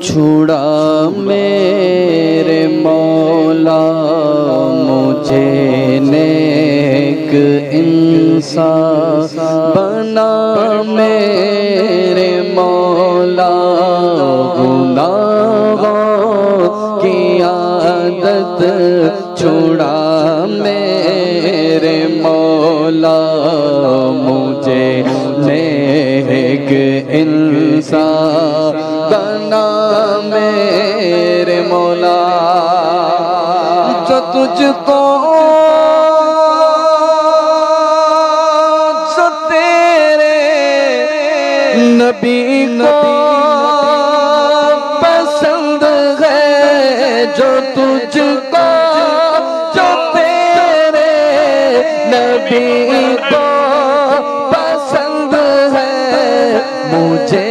چھڑا میرے مولا مجھے نیک انسان بنا میرے مولا گناہوں کی عادت چھڑا میرے مولا مجھے نیک انسان بنا میرے مولا جو تجھ کو جو تیرے نبی کو پسند ہے جو تجھ کو جو تیرے نبی کو پسند ہے مجھے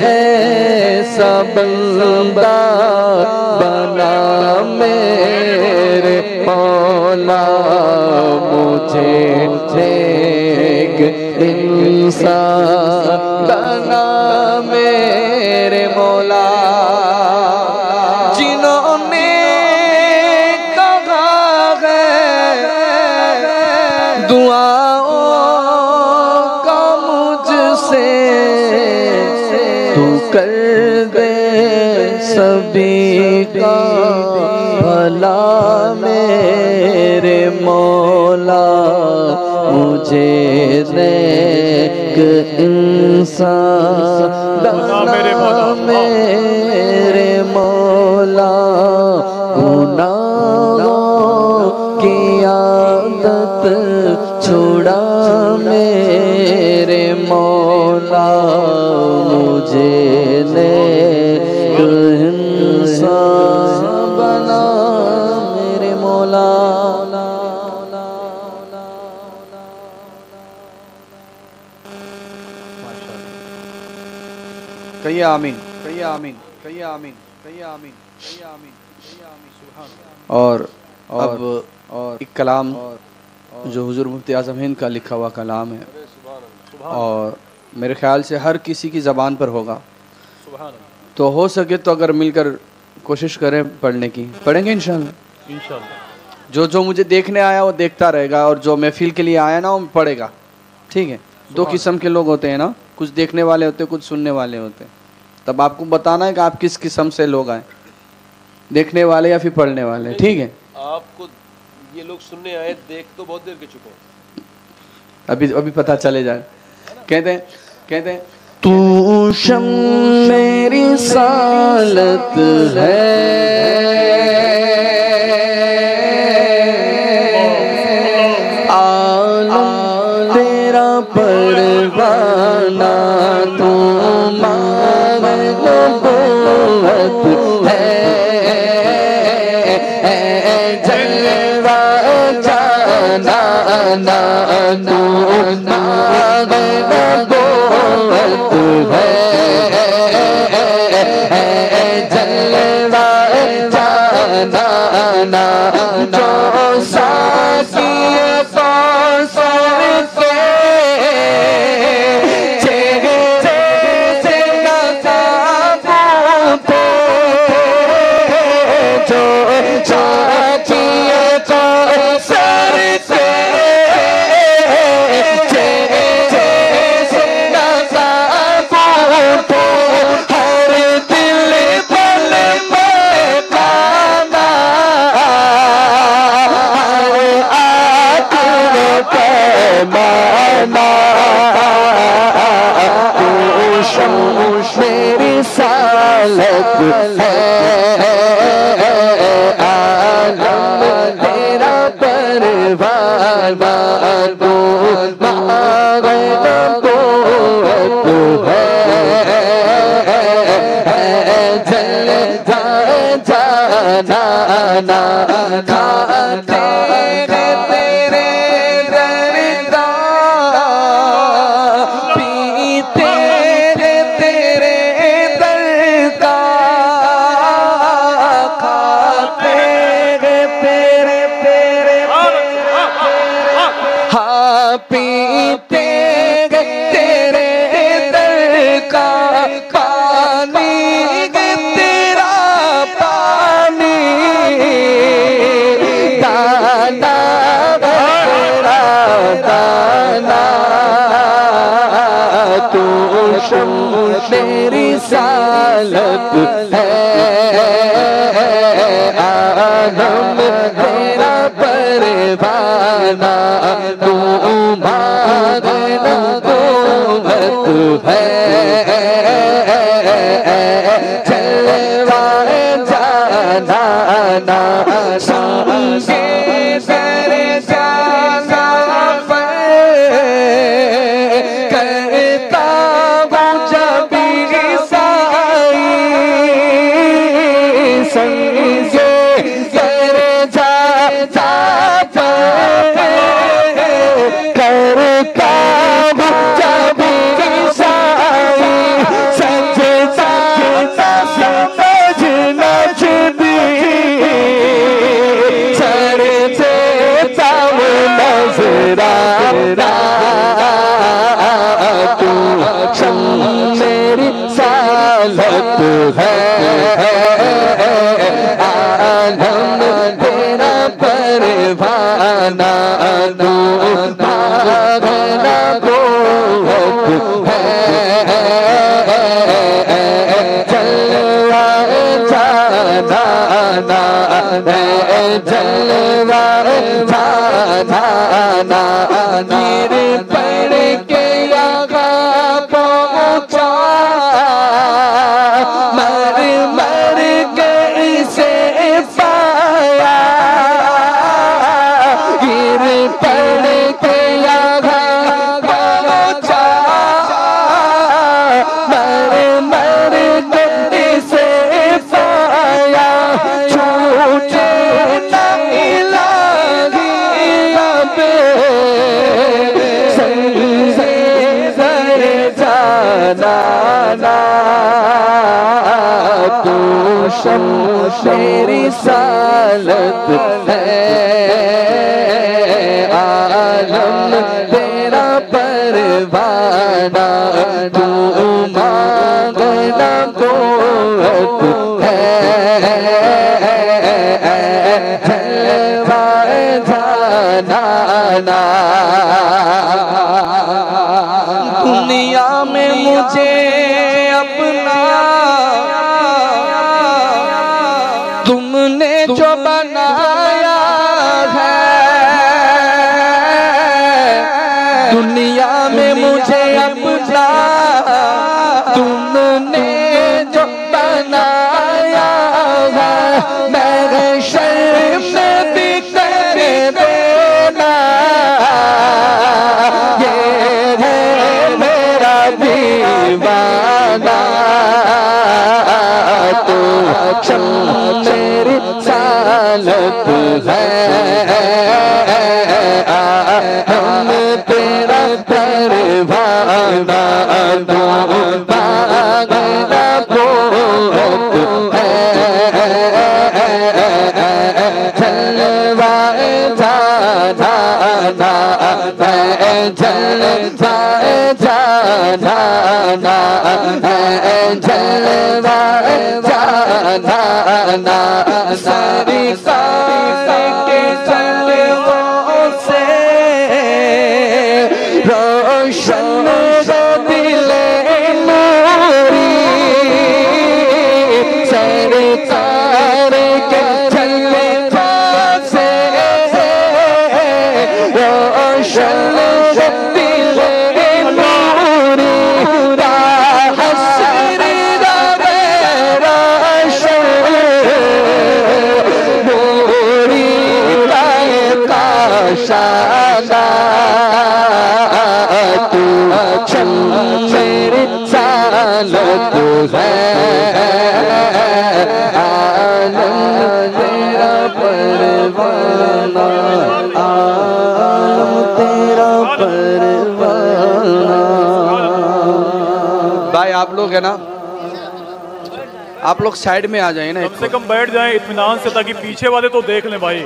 ایسا بندہ بنا میرے مولا مجھے نیک انسان بنا میرے مولا جنہوں نے کہا ہے دعاؤں کا مجھ سے تو کر دے سبھی کا بھلا میرے مولا مجھے نیک انسان بنا میرے مولا گناہوں کی عادت چھڑا میرے مولا مجھے نیک انسان بنا میرے مولا کہیے آمین کہیے آمین کہیے آمین کہیے آمین کہیے آمین کہیے آمین سبحان اور ایک کلام جو حضور مفتی اعظم ہند کا لکھا ہوا کلام ہے اور میرے خیال سے ہر کسی کی زبان پر ہوگا تو ہو سکے تو اگر مل کر کوشش کریں پڑھنے کی پڑھیں گے انشاءاللہ جو مجھے دیکھنے آیا وہ دیکھتا رہے گا اور جو محفل کے لیے آیا نا وہ پڑھے گا ٹھیک ہے دو قسم کے لوگ ہوتے ہیں نا کچھ دیکھنے والے ہوتے ہیں کچھ سننے والے ہوتے ہیں تب آپ کو بتانا ہے کہ آپ کس قسم سے لوگ آئیں دیکھنے والے یا پھر پڑھنے والے ٹھیک ہے آپ کو یہ لوگ سننے آئے دیکھ تو بہت دیر کے چکے ابھی پتہ چلے جائے کہتے ہیں تو شم میری رسالت ہے عالم تیرا پروانہ تو نبوت ہے جلوہ جانا نبوت ہے جلوہ جانا جو ساقی کوثر کے چہرے سے نقاب جو ساقی کوثر کے چہرے سے نقاب ہر دل بل میں کانا میری رسالت ہے عالم تیرا پروانہ تو نبوت ہے جلوہ جانا کھاتے تیرے دردا پیتے تیرے در کا پانی تیرا پانی دانا تیرا دانا تو شمس میری رسالت ہے عالم تیرا پروانہ تو مانگنا قوت ہے جلوہ جانانا سنگے در جانا کرتا ہوں جب عیسائی سنگے در جانا کرتا ہوں جب عیسائی سجدہ نہ سمجھ نچدی سر دیتا ہوں نظرانہ تو شمس میری رسالت ہے عالم تیرا پروانہ تو مانگنا قوت ہے جلوہ جانانا جلوہ جانانا گر پڑ کے یہاں پہنچا مر مر کے اسے پایا گر پڑ کے یہاں پہنچا مر مر کے اسے پایا چھوٹے نہیں لگی اب سنگے در جانانا تو شمس میری رسالت ہے عالم تیرا پروانہ تو مانگنا قوت ہے جلوہ جانانا دنیا میں مجھے اپنا تم نے جو بنایا ہے دنیا میں مجھے اپنا تم نے جو بنایا ہے میں شرم بھی کر دینا یہ ہے میرا دیوانہ تو شمس میری رسالت ہے ہم تیرا پروانہ تو مانگنا قوت ہے جلوہ جانانا جلوہ جانانا جلوہ جانانا سرکار کے جلووں سے روشن دل نوری سرکار کے جلووں سے روشن دل نوری حسر شادہ تو شمس میری رسالت ہے عالم تیرا پروانہ عالم تیرا پروانہ بھائی آپ لوگ ہے نا آپ لوگ سائیڈ میں آ جائیں نا کم سے کم بیٹھ جائیں اطمینان سے تاکہ پیچھے والے تو دیکھ لیں بھائی